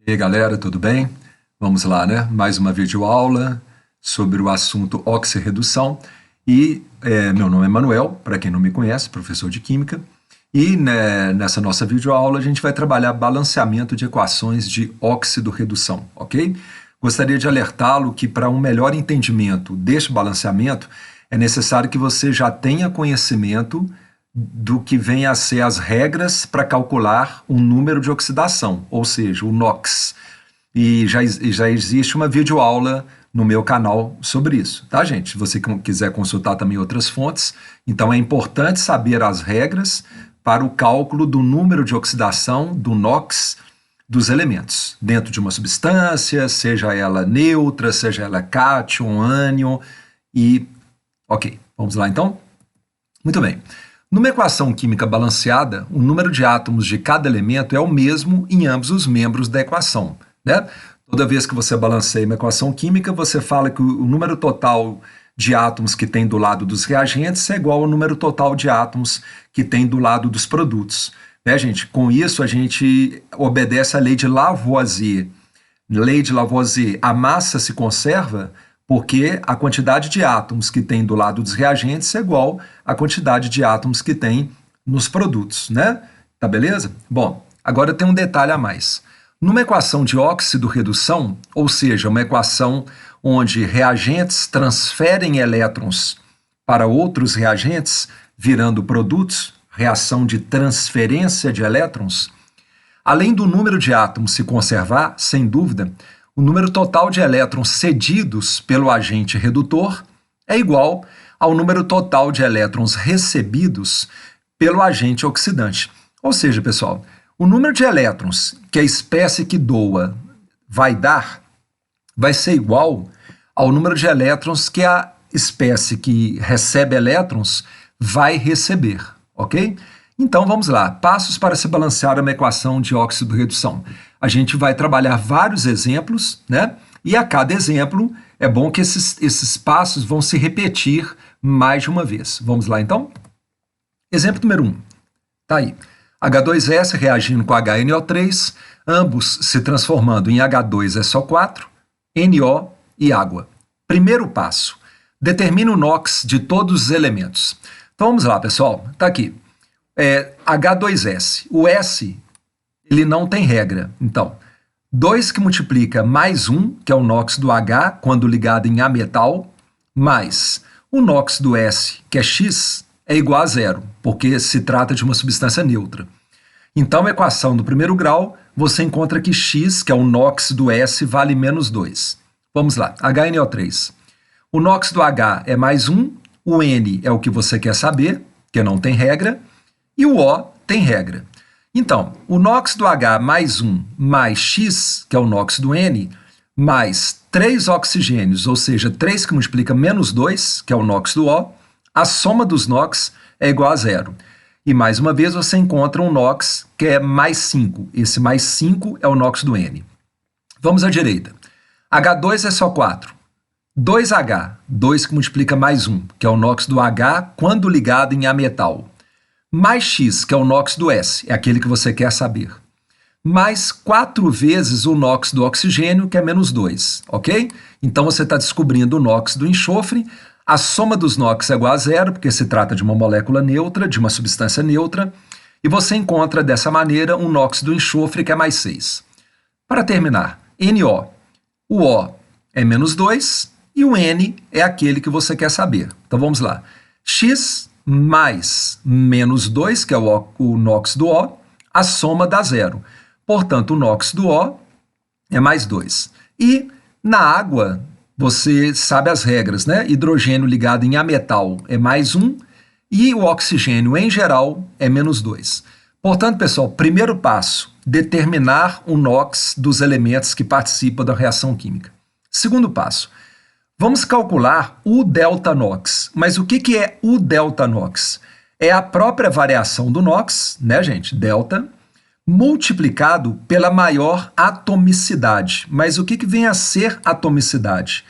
E aí, galera, tudo bem? Vamos lá, né? Mais uma videoaula sobre o assunto oxirredução. Meu nome é Manuel, para quem não me conhece, professor de Química. E né, nessa nossa videoaula a gente vai trabalhar balanceamento de equações de óxido-redução, ok? Gostaria de alertá-lo que para um melhor entendimento deste balanceamento é necessário que você já tenha conhecimento do que vem a ser as regras para calcular um número de oxidação, ou seja, o NOx. E já existe uma videoaula no meu canal sobre isso, tá, gente? Se você quiser consultar também outras fontes, então é importante saber as regras para o cálculo do número de oxidação do NOx dos elementos dentro de uma substância, seja ela neutra, seja ela cátion, ânion e... Ok, vamos lá então? Muito bem. Numa equação química balanceada, o número de átomos de cada elemento é o mesmo em ambos os membros da equação, né? Toda vez que você balanceia uma equação química, você fala que o número total de átomos que tem do lado dos reagentes é igual ao número total de átomos que tem do lado dos produtos. Né, gente? Com isso, a gente obedece à lei de Lavoisier. Lei de Lavoisier, a massa se conserva porque a quantidade de átomos que tem do lado dos reagentes é igual à quantidade de átomos que tem nos produtos, né? Tá beleza? Bom, agora tem um detalhe a mais. Numa equação de óxido-redução, ou seja, uma equação onde reagentes transferem elétrons para outros reagentes, virando produtos, reação de transferência de elétrons, além do número de átomos se conservar, sem dúvida, o número total de elétrons cedidos pelo agente redutor é igual ao número total de elétrons recebidos pelo agente oxidante. Ou seja, pessoal, o número de elétrons que a espécie que doa vai dar vai ser igual ao número de elétrons que a espécie que recebe elétrons vai receber, ok? Então vamos lá, passos para se balancear uma equação de óxido-redução. A gente vai trabalhar vários exemplos, né? E a cada exemplo é bom que esses passos vão se repetir mais de uma vez. Vamos lá então? Exemplo número 1. Tá aí. H2S reagindo com HNO3, ambos se transformando em H2SO4, NO e água. Primeiro passo, determine o NOx de todos os elementos. Então vamos lá, pessoal, tá aqui. H2S, o S, ele não tem regra. Então, 2 que multiplica mais 1, que é o NOx do H, quando ligado em ametal, mais o NOx do S, que é X, é igual a zero, porque se trata de uma substância neutra. Então, a equação do primeiro grau, você encontra que X, que é o NOx do S, vale menos 2. Vamos lá, HNO3. O NOx do H é mais 1, o N é o que você quer saber, que não tem regra, e o O tem regra. Então, o NOx do H mais 1 mais X, que é o NOx do N, mais 3 oxigênios, ou seja, 3 que multiplica menos 2, que é o NOx do O, a soma dos NOx é igual a zero. E mais uma vez você encontra um NOx que é mais 5. Esse mais 5 é o NOx do N. Vamos à direita. H2SO4. 2H, 2 que multiplica mais 1, que é o NOx do H quando ligado em ametal. Mais X, que é o NOx do S, é aquele que você quer saber. Mais 4 vezes o NOx do oxigênio, que é menos 2, ok? Então você está descobrindo o NOx do enxofre. A soma dos NOx é igual a zero, porque se trata de uma molécula neutra, de uma substância neutra, e você encontra dessa maneira um NOx do enxofre, que é mais 6. Para terminar, NO. O O é menos 2 e o N é aquele que você quer saber. Então vamos lá. X mais menos 2, que é o NOx do O, a soma dá zero. Portanto, o NOx do O é mais 2. E na água, você sabe as regras, né? Hidrogênio ligado em ametal é mais 1 e o oxigênio, em geral, é menos 2. Portanto, pessoal, primeiro passo, determinar o NOx dos elementos que participam da reação química. Segundo passo, vamos calcular o delta NOx. Mas o que é o delta NOx? É a própria variação do NOx, né, gente? Delta, multiplicado pela maior atomicidade. Mas o que vem a ser atomicidade?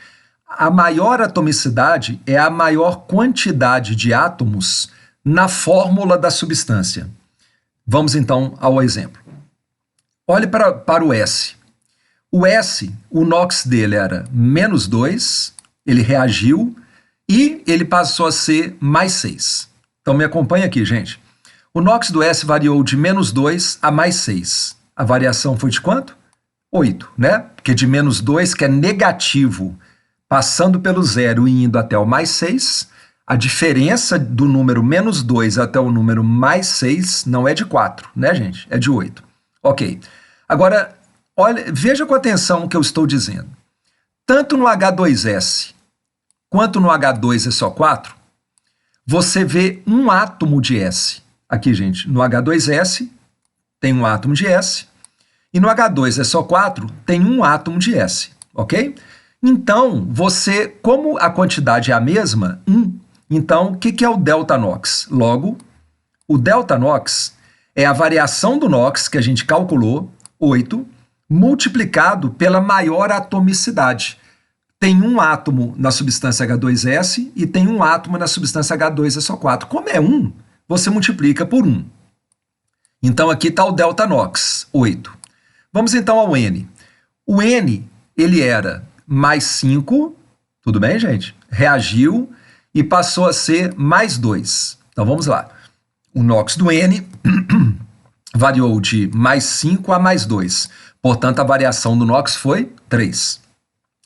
A maior atomicidade é a maior quantidade de átomos na fórmula da substância. Vamos então ao exemplo. Olhe para o S. O S, o NOx dele era -2, ele reagiu e ele passou a ser +6. Então me acompanha aqui, gente. O NOx do S variou de -2 a +6. A variação foi de quanto? 8, né? Porque de -2, que é negativo, passando pelo zero e indo até o +6, a diferença do número -2 até o número +6 não é de 4, né, gente? É de 8. Ok. Agora, olha, veja com atenção o que eu estou dizendo. Tanto no H2S quanto no H2SO4, você vê um átomo de S. Aqui, gente, no H2S tem um átomo de S e no H2SO4 tem um átomo de S, ok? Então, você, como a quantidade é a mesma, 1, então, o que é o delta NOx? Logo, o delta NOx é a variação do NOx que a gente calculou, 8, multiplicado pela maior atomicidade. Tem um átomo na substância H2S e tem um átomo na substância H2SO4. Como é 1, você multiplica por 1. Então, aqui está o delta NOx, 8. Vamos então ao N. O N, ele era +5, tudo bem, gente? Reagiu e passou a ser +2. Então, vamos lá. O NOx do N variou de +5 a +2. Portanto, a variação do NOx foi 3.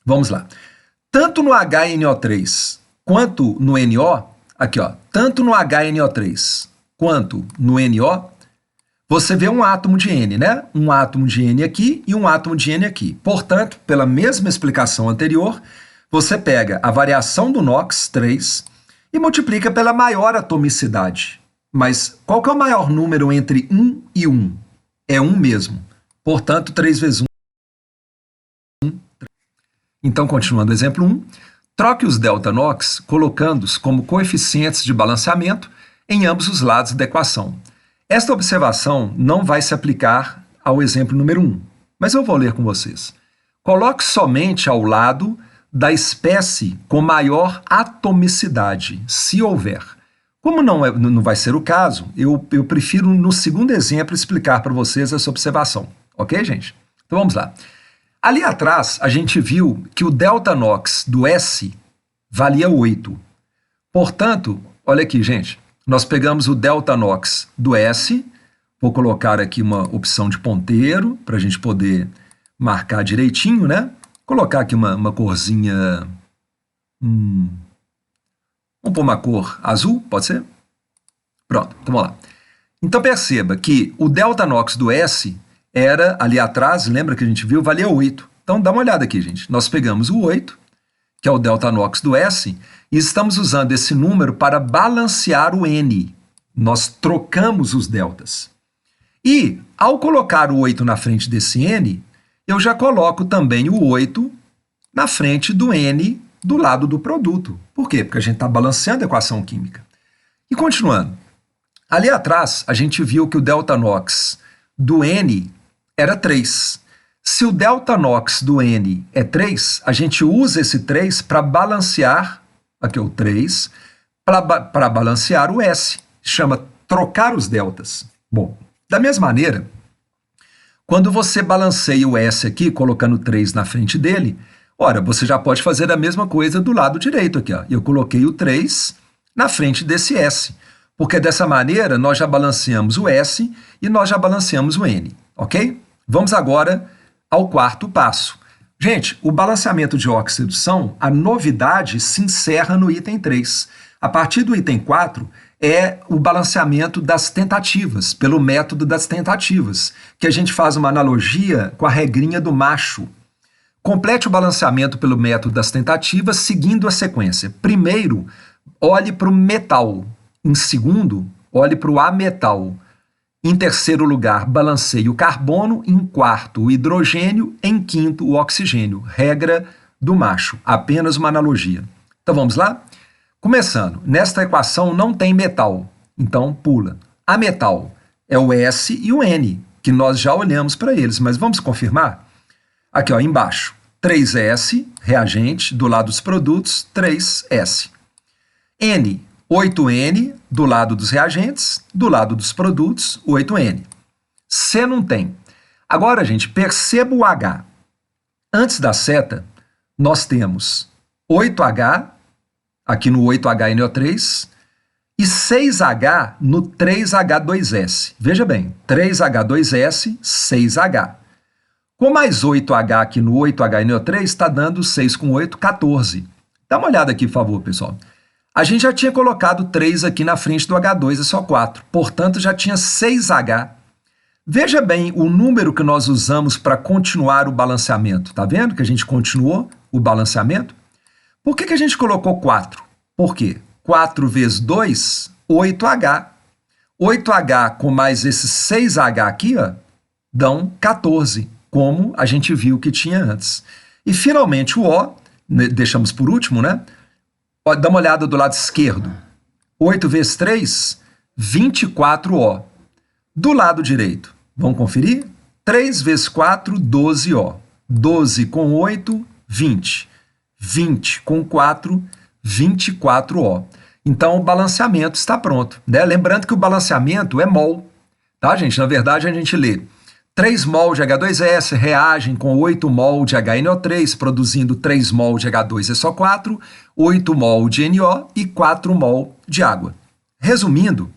Vamos lá. Tanto no HNO3 quanto no NO, aqui ó, tanto no HNO3 quanto no NO, você vê um átomo de N, né? Um átomo de N aqui e um átomo de N aqui. Portanto, pela mesma explicação anterior, você pega a variação do NOx, 3, e multiplica pela maior atomicidade. Mas qual que é o maior número entre 1 e 1? É 1 mesmo. Portanto, 3 vezes 1. Então, continuando o exemplo 1, troque os delta NOx colocando-os como coeficientes de balanceamento em ambos os lados da equação. Esta observação não vai se aplicar ao exemplo número 1, mas eu vou ler com vocês. Coloque somente ao lado da espécie com maior atomicidade, se houver. Como não vai ser o caso, eu prefiro no segundo exemplo explicar para vocês essa observação. Ok, gente? Então vamos lá. Ali atrás, a gente viu que o delta NOx do S valia 8. Portanto, olha aqui, gente, nós pegamos o delta NOx do S, vou colocar aqui uma opção de ponteiro para a gente poder marcar direitinho, né? Colocar aqui uma corzinha, vamos pôr uma cor azul, pode ser? Pronto, então vamos lá. Então perceba que o delta NOx do S era, ali atrás, lembra que a gente viu, valia 8. Então dá uma olhada aqui, gente. Nós pegamos o 8, que é o delta NOx do S, e estamos usando esse número para balancear o N. Nós trocamos os deltas. E, ao colocar o 8 na frente desse N, eu já coloco também o 8 na frente do N do lado do produto. Por quê? Porque a gente está balanceando a equação química. E continuando. Ali atrás, a gente viu que o delta NOx do N era 3. Se o delta NOx do N é 3, a gente usa esse 3 para balancear, aqui é o 3, para balancear o S. Chama trocar os deltas. Bom, da mesma maneira, quando você balanceia o S aqui, colocando 3 na frente dele, ora, você já pode fazer a mesma coisa do lado direito aqui. Ó. Eu coloquei o 3 na frente desse S, porque dessa maneira nós já balanceamos o S e nós já balanceamos o N, ok? Vamos agora ao quarto passo. Gente, o balanceamento de oxi-redução, a novidade se encerra no item 3. A partir do item 4 é o balanceamento das tentativas, pelo método das tentativas, que a gente faz uma analogia com a regrinha do macho. Complete o balanceamento pelo método das tentativas seguindo a sequência. Primeiro, olhe para o metal. Em segundo, olhe para o ametal. Em terceiro lugar, balanceie o carbono. Em quarto, o hidrogênio. Em quinto, o oxigênio. Regra do macho. Apenas uma analogia. Então vamos lá? Começando. Nesta equação não tem metal. Então pula. Ametal é o S e o N, que nós já olhamos para eles. Mas vamos confirmar? Aqui, ó, embaixo. 3S, reagente, do lado dos produtos, 3S. N, 8N, do lado dos reagentes, do lado dos produtos, 8N. C não tem. Agora, gente, perceba o H. antes da seta, nós temos 8H, aqui no 8HNO3, e 6H no 3H2S. Veja bem, 3H2S, 6H. Com mais 8H aqui no 8HNO3, está dando 6 com 8, 14. Dá uma olhada aqui, por favor, pessoal. A gente já tinha colocado 3 aqui na frente do H2, é só 4. Portanto, já tinha 6H. Veja bem o número que nós usamos para continuar o balanceamento. Tá vendo que a gente continuou o balanceamento? Por que a gente colocou 4? Por quê? 4 vezes 2, 8H. 8H com mais esse 6H aqui, ó, dão 14, como a gente viu que tinha antes. E, finalmente, o O, deixamos por último, né? Ó, dá uma olhada do lado esquerdo. 8 vezes 3, 24O. Do lado direito, vamos conferir? 3 vezes 4, 12O. 12 com 8, 20. 20 com 4, 24O. Então, o balanceamento está pronto, né? Lembrando que o balanceamento é mol, tá, gente? Na verdade, a gente lê 3 mol de H2S reagem com 8 mol de HNO3, produzindo 3 mol de H2SO4, 8 mol de NO e 4 mol de água. Resumindo,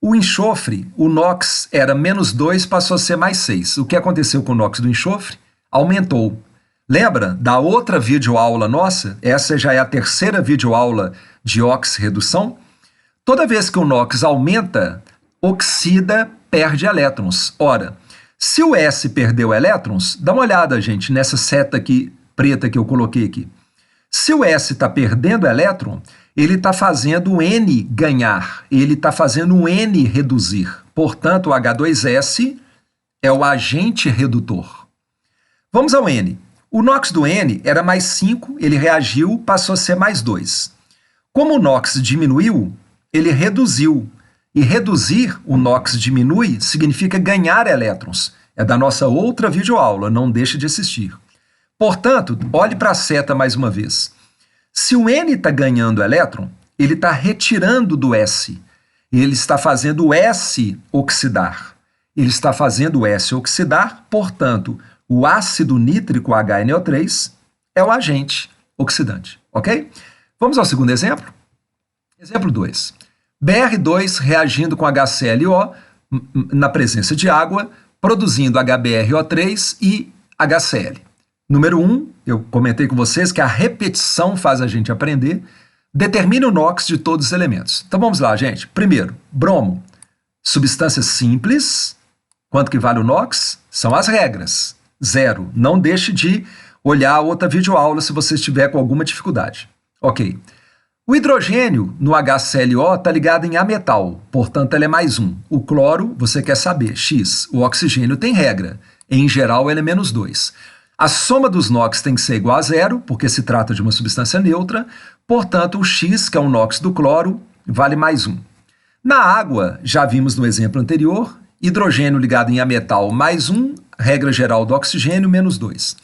o enxofre, o NOx era menos 2, passou a ser mais 6. O que aconteceu com o NOx do enxofre? Aumentou. Lembra da outra videoaula nossa? Essa já é a terceira videoaula de oxirredução. Toda vez que o NOx aumenta, oxida, perde elétrons. Ora, se o S perdeu elétrons, dá uma olhada, gente, nessa seta aqui, preta que eu coloquei aqui. Se o S está perdendo elétron, ele está fazendo o N ganhar, ele está fazendo o N reduzir. Portanto, o H2S é o agente redutor. Vamos ao N. O NOx do N era mais 5, ele reagiu, passou a ser mais 2. Como o NOx diminuiu, ele reduziu. E reduzir, o NOx diminui, significa ganhar elétrons. É da nossa outra videoaula, não deixe de assistir. Portanto, olhe para a seta mais uma vez. Se o N está ganhando elétron, ele está retirando do S. Ele está fazendo o S oxidar. Ele está fazendo o S oxidar, portanto, o ácido nítrico HNO3 é o agente oxidante, ok? Vamos ao segundo exemplo? Exemplo 2. BR2 reagindo com HClO na presença de água, produzindo HBrO3 e HCl. Número 1, eu comentei com vocês que a repetição faz a gente aprender. Determine o NOx de todos os elementos. Então vamos lá, gente. Primeiro, bromo. Substância simples. Quanto que vale o NOx? São as regras. 0. Não deixe de olhar a outra videoaula se você estiver com alguma dificuldade. Ok. O hidrogênio no HClO está ligado em ametal, portanto ele é mais 1. O cloro, você quer saber, X. O oxigênio tem regra. Em geral, ele é menos 2. A soma dos NOx tem que ser igual a 0, porque se trata de uma substância neutra, portanto o X, que é o NOx do cloro, vale mais 1. Na água, já vimos no exemplo anterior, hidrogênio ligado em ametal mais 1, regra geral do oxigênio, menos 2.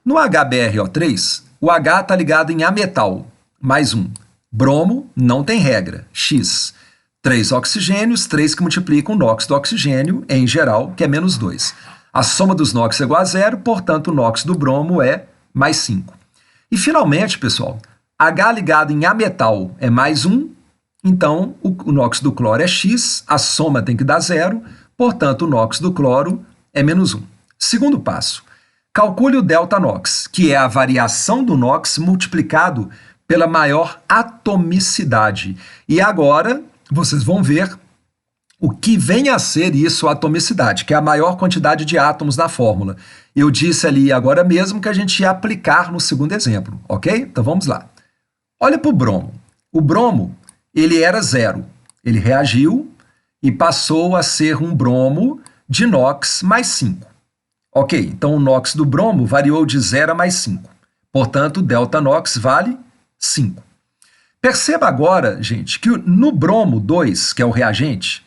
No HBrO3, o H está ligado em ametal, mais 1. Bromo não tem regra, X. 3 oxigênios, 3 que multiplicam o NOx do oxigênio, em geral, que é menos 2. A soma dos NOx é igual a 0, portanto o NOx do bromo é mais 5. E finalmente, pessoal, H ligado em ametal é mais 1, então o NOx do cloro é X, a soma tem que dar 0, portanto o NOx do cloro é menos 1. Segundo passo, calcule o delta NOx, que é a variação do NOx multiplicado pela maior atomicidade. E agora vocês vão ver o que vem a ser isso, a atomicidade, que é a maior quantidade de átomos na fórmula. Eu disse ali agora mesmo que a gente ia aplicar no segundo exemplo, ok? Então vamos lá. Olha para o bromo. O bromo, ele era 0. Ele reagiu e passou a ser um bromo de NOx mais 5. Ok, então o NOx do bromo variou de 0 a mais 5. Portanto, o delta NOx vale 5. Perceba agora, gente, que no bromo 2, que é o reagente,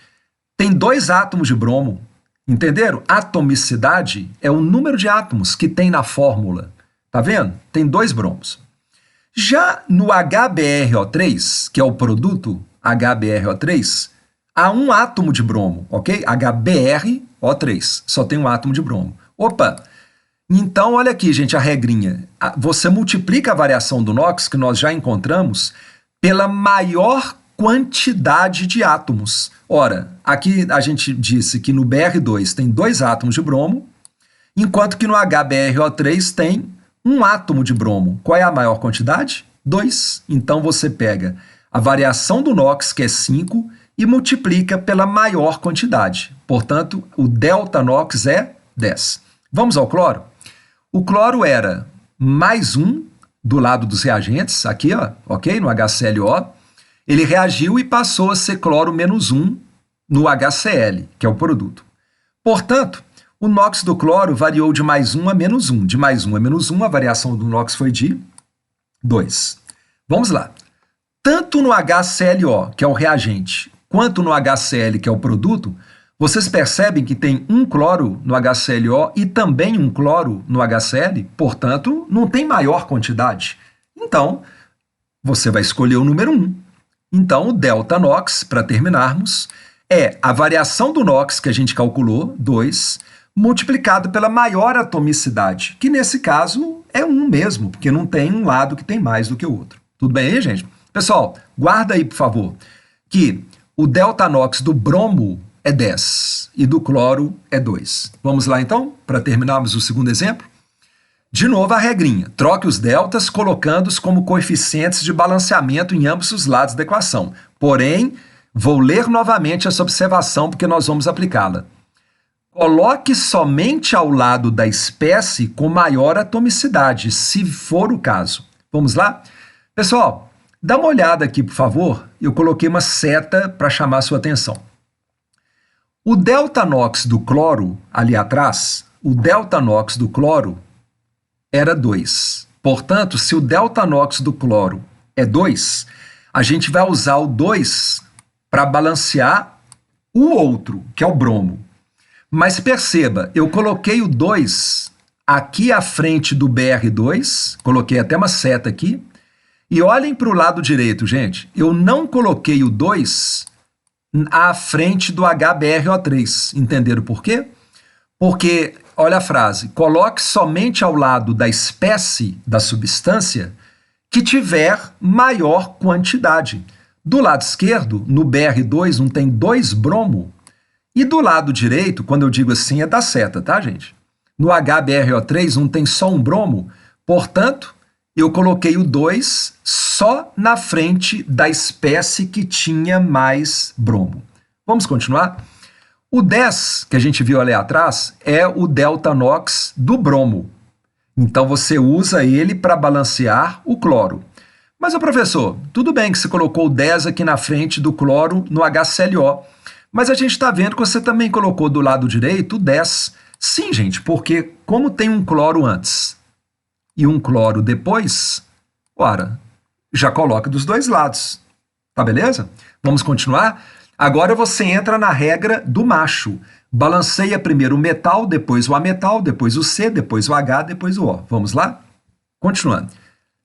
tem 2 átomos de bromo, entenderam? Atomicidade é o número de átomos que tem na fórmula, tá vendo? Tem 2 bromos. Já no HBrO3, que é o produto HBrO3, há um átomo de bromo, ok? HBrO3, só tem um átomo de bromo. Opa, Então, olha aqui, gente, a regrinha. Você multiplica a variação do NOx, que nós já encontramos, pela maior quantidade de átomos. Ora, aqui a gente disse que no Br2 tem 2 átomos de bromo, enquanto que no HBrO3 tem 1 átomo de bromo. Qual é a maior quantidade? 2. Então você pega a variação do NOx, que é 5, e multiplica pela maior quantidade. Portanto, o delta NOx é 10. Vamos ao cloro? O cloro era mais 1 do lado dos reagentes, aqui, ó, ok? No HClO. Ele reagiu e passou a ser cloro menos 1 no HCl, que é o produto. Portanto, o NOx do cloro variou de mais 1 a menos 1. De mais 1 a menos 1, a variação do NOx foi de 2. Vamos lá. Tanto no HClO, que é o reagente, quanto no HCl, que é o produto, vocês percebem que tem um cloro no HClO e também um cloro no HCl, portanto, não tem maior quantidade. Então, você vai escolher o número 1. Então, o delta NOx, para terminarmos, é a variação do NOx que a gente calculou, 2, multiplicado pela maior atomicidade, que nesse caso é 1 mesmo, porque não tem um lado que tem mais do que o outro. Tudo bem aí, gente? Pessoal, guarda aí, por favor, que o delta NOx do bromo é 10 e do cloro é 2. Vamos lá, então, para terminarmos o segundo exemplo? De novo a regrinha, troque os deltas colocando-os como coeficientes de balanceamento em ambos os lados da equação. Porém, vou ler novamente essa observação porque nós vamos aplicá-la. Coloque somente ao lado da espécie com maior atomicidade, se for o caso. Vamos lá? Pessoal, dá uma olhada aqui, por favor. Eu coloquei uma seta para chamar a sua atenção. O delta NOx do cloro, ali atrás, o delta NOx do cloro era 2. Portanto, se o delta NOx do cloro é 2, a gente vai usar o 2 para balancear o outro, que é o bromo. Mas perceba, eu coloquei o 2 aqui à frente do Br2, coloquei até uma seta aqui, e olhem para o lado direito, gente, eu não coloquei o 2 à frente do HBrO3. Entenderam por quê? Porque, olha a frase, coloque somente ao lado da espécie da substância que tiver maior quantidade. Do lado esquerdo, no Br2, não tem 2 bromo, e do lado direito, quando eu digo assim, é da seta, tá, gente? No HBrO3 não tem só um bromo, portanto, eu coloquei o 2 só na frente da espécie que tinha mais bromo. Vamos continuar? O 10, que a gente viu ali atrás, é o delta NOx do bromo. Então, você usa ele para balancear o cloro. Mas, professor, tudo bem que você colocou o 10 aqui na frente do cloro no HClO, mas a gente está vendo que você também colocou do lado direito o 10. Sim, gente, porque como tem um cloro antes e um cloro depois, ora, já coloca dos dois lados. Tá beleza? Vamos continuar? Agora você entra na regra do macho. Balanceia primeiro o metal, depois o ametal, depois o C, depois o H, depois o O. Vamos lá? Continuando.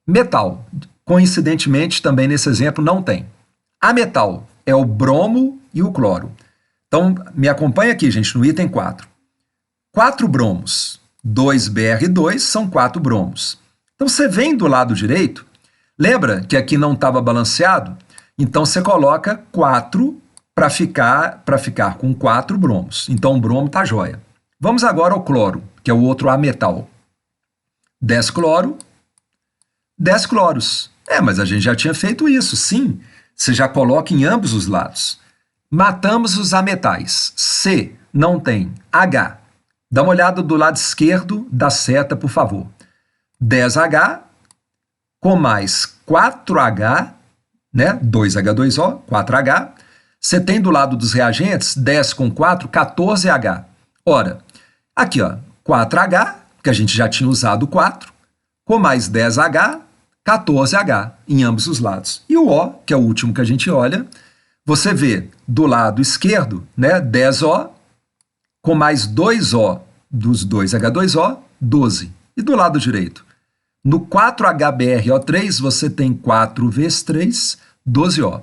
Metal. Coincidentemente, também nesse exemplo não tem. Ametal é o bromo e o cloro. Então, me acompanha aqui, gente, no item 4. 4 bromos. 2Br2 são 4 bromos. Então, você vem do lado direito, lembra que aqui não estava balanceado? Então, você coloca 4 para ficar com 4 bromos. Então, o bromo está jóia. Vamos agora ao cloro, que é o outro ametal. 10 cloro, 10 cloros. Mas a gente já tinha feito isso, sim. Você já coloca em ambos os lados. Matamos os ametais. C, não tem. H. Dá uma olhada do lado esquerdo da seta, por favor. 10H com mais 4H, né? 2H2O, 4H. Você tem do lado dos reagentes 10 com 4, 14H. Ora, aqui, ó, 4H, que a gente já tinha usado 4, com mais 10H, 14H em ambos os lados. E o O, que é o último que a gente olha, você vê do lado esquerdo, né, 10O, com mais 2O dos 2H2O, 12. E do lado direito? No 4HBrO3, você tem 4 vezes 3, 12O.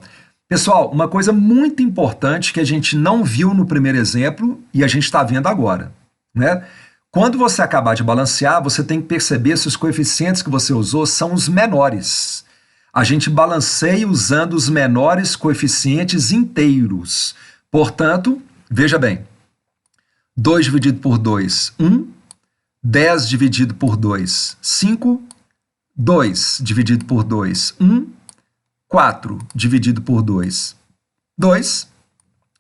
Pessoal, uma coisa muito importante que a gente não viu no primeiro exemplo e a gente está vendo agora, né? Quando você acabar de balancear, você tem que perceber se os coeficientes que você usou são os menores. A gente balanceia usando os menores coeficientes inteiros. Portanto, veja bem, 2 dividido por 2, 1. 10 dividido por 2, 5. 2 dividido por 2, 1. 4 dividido por 2, 2.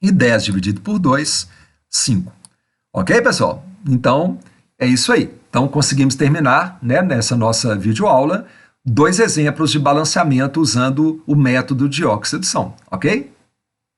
E 10 dividido por 2, 5. Ok, pessoal? Então, é isso aí. Então, conseguimos terminar, né, nessa nossa videoaula, 2 exemplos de balanceamento usando o método de oxidação, ok?